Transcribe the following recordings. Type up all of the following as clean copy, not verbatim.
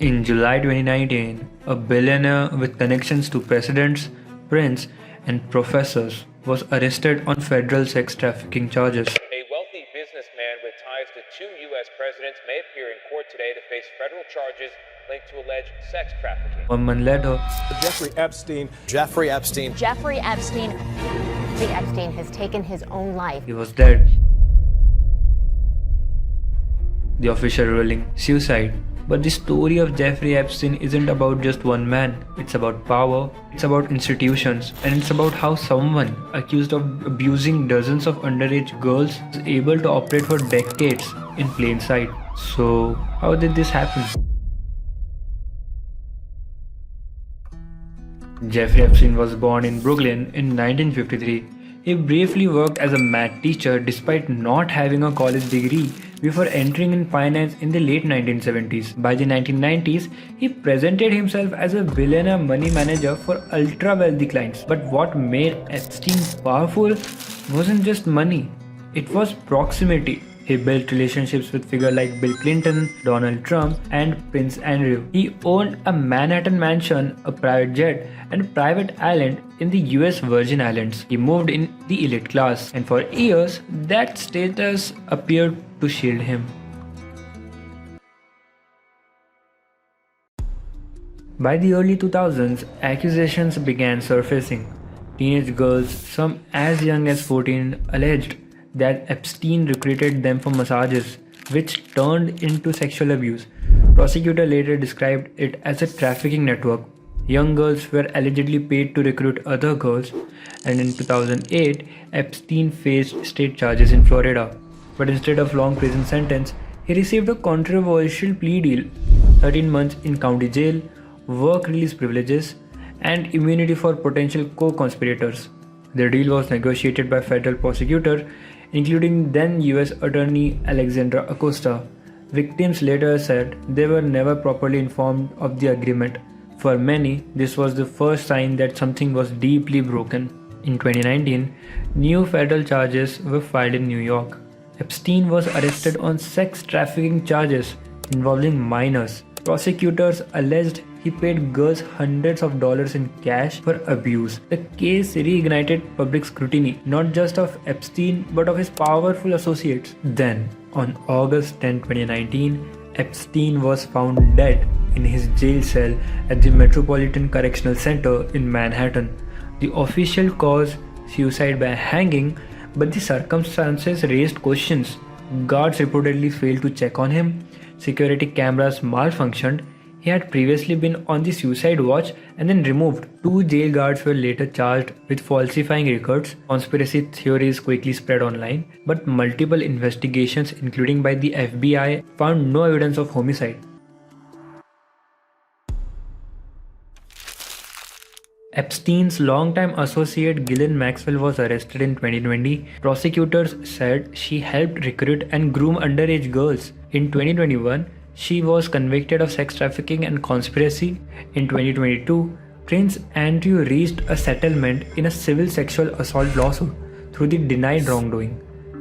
In July 2019, a billionaire with connections to presidents, princes, and professors was arrested on federal sex trafficking charges. A wealthy businessman with ties to two U.S. presidents may appear in court today to face federal charges linked to alleged sex trafficking. 1 month later, Jeffrey Epstein. Jeffrey Epstein. Jeffrey Epstein. Jeffrey Epstein has taken his own life. he was dead. The official ruling, suicide. But the story of Jeffrey Epstein isn't about just one man. It's about power, it's about institutions, and it's about how someone accused of abusing dozens of underage girls is able to operate for decades in plain sight. So, how did this happen? Jeffrey Epstein was born in Brooklyn in 1953. He briefly worked as a math teacher despite not having a college degree before entering in finance in the late 1970s. By the 1990s, he presented himself as a billionaire money manager for ultra-wealthy clients. But what made Epstein powerful wasn't just money, it was proximity. He built relationships with figures like Bill Clinton, Donald Trump, and Prince Andrew. He owned a Manhattan mansion, a private jet, and a private island in the US Virgin Islands. He moved in the elite class, and for years, that status appeared to shield him. By the early 2000s, accusations began surfacing. Teenage girls, some as young as 14, alleged that Epstein recruited them for massages, which turned into sexual abuse. Prosecutor later described it as a trafficking network. Young girls were allegedly paid to recruit other girls, and in 2008, Epstein faced state charges in Florida. But instead of long prison sentence, he received a controversial plea deal: 13 months in county jail, work release privileges, and immunity for potential co-conspirators. The deal was negotiated by federal prosecutor, including then US Attorney Alexandra Acosta. Victims later said they were never properly informed of the agreement. For many, this was the first sign that something was deeply broken. In 2019, new federal charges were filed in New York. Epstein was arrested on sex trafficking charges involving minors. Prosecutors alleged he paid girls hundreds of dollars in cash for abuse. The case reignited public scrutiny, not just of Epstein but of his powerful associates. Then, on August 10, 2019, Epstein was found dead in his jail cell at the Metropolitan Correctional Center in Manhattan. The official cause, suicide by hanging, but the circumstances raised questions. Guards reportedly failed to check on him. Security cameras malfunctioned. He had previously been on the suicide watch and then removed. 2 jail guards were later charged with falsifying records. Conspiracy theories quickly spread online, but multiple investigations, including by the FBI, found no evidence of homicide. Epstein's longtime associate Ghislaine Maxwell was arrested in 2020. Prosecutors said she helped recruit and groom underage girls. In 2021, she was convicted of sex trafficking and conspiracy. In 2022, Prince Andrew reached a settlement in a civil sexual assault lawsuit through the denied wrongdoing.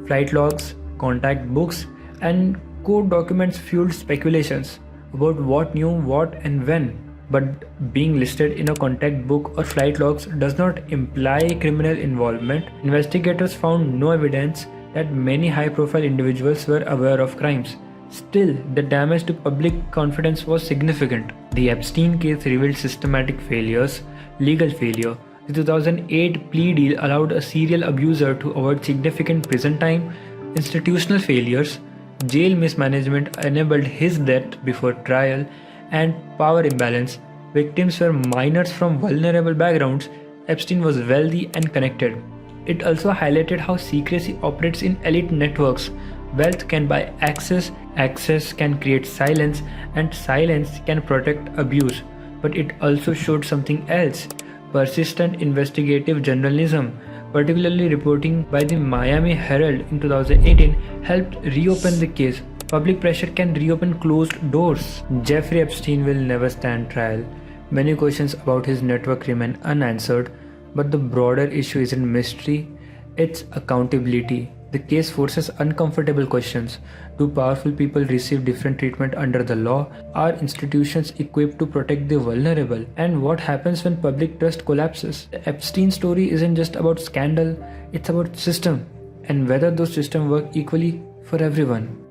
Flight logs, contact books, and court documents fueled speculations about what knew what and when. But being listed in a contact book or flight logs does not imply criminal involvement. Investigators found no evidence that many high-profile individuals were aware of crimes. Still, the damage to public confidence was significant. The Epstein case revealed systematic failures, legal failure. The 2008 plea deal allowed a serial abuser to avoid significant prison time. Institutional failures, jail mismanagement enabled his death before trial, and power imbalance. Victims were minors from vulnerable backgrounds. Epstein was wealthy and connected. It also highlighted how secrecy operates in elite networks. Wealth can buy access, access can create silence, and silence can protect abuse. But it also showed something else: persistent investigative journalism. Particularly reporting by the Miami Herald in 2018 helped reopen the case. Public pressure can reopen closed doors. Jeffrey Epstein will never stand trial. Many questions about his network remain unanswered, but the broader issue isn't mystery, it's accountability. The case forces uncomfortable questions. Do powerful people receive different treatment under the law? Are institutions equipped to protect the vulnerable? And what happens when public trust collapses? The Epstein story isn't just about scandal, it's about system and whether those systems work equally for everyone.